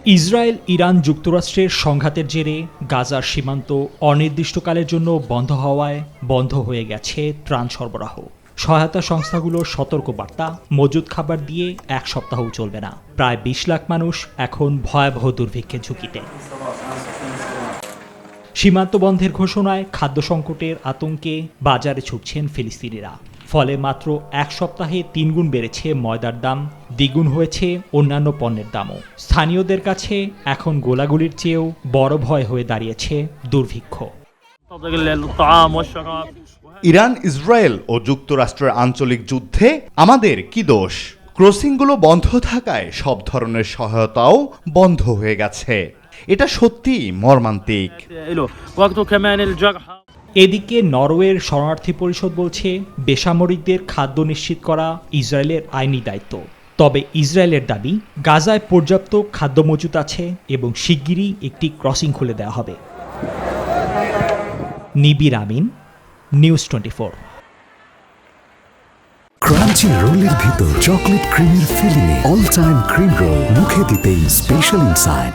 Israel Iran যুক্তরাষ্ট্রের সংঘাতের জেরে গাজার সীমান্ত অনির্দিষ্টকালের জন্য বন্ধ হওয়ায় বন্ধ হয়ে গেছে ত্রাণ সরবরাহ। সহায়তা সংস্থাগুলোর সতর্কবার্তা, মজুদ খাবার দিয়ে এক সপ্তাহও চলবে না। প্রায় ২০ লাখ মানুষ এখন ভয়াবহ দুর্ভিক্ষের ঝুঁকিতে। সীমান্ত বন্ধের ঘোষণায় খাদ্য সংকটের আতঙ্কে বাজারে ছুটছেন ফিলিস্তিনিরা। ফলে মাত্র এক সপ্তাহে ৩ গুণ বেড়েছে ময়দার দাম, দ্বিগুণ হয়েছে অন্যান্য পণ্যের দামও। স্থানীয়দের কাছে এখন গোলাগুলির চেয়েও বড় ভয় হয়ে দাঁড়িয়েছে দুর্ভিক্ষ। ইরান, ইসরায়েল ও যুক্তরাষ্ট্রের আঞ্চলিক যুদ্ধে আমাদের কি দোষ? ক্রসিংগুলো বন্ধ থাকায় সব ধরনের সহায়তাও বন্ধ হয়ে গেছে। এটা সত্যি মর্মান্তিক। এদিকে নরওয়ের শরণার্থী পরিষদ বলছে, বেসামরিকদের খাদ্য নিশ্চিত করা ইসরায়েলের আইনি দায়িত্ব। তবে ইসরায়েলের দাবি, গাজায় পর্যাপ্ত খাদ্য মজুত আছে এবং শিগগিরই একটি ক্রসিং খুলে দেওয়া হবে। নিবির আমিন, নিউজ 24। ক্রাঞ্চি রোলের ভিতর চকলেট ক্রিমের ফিলিংয়ে অল টাইম ক্রিম রোল, মুখে দিতেই স্পেশাল ইনসাইড।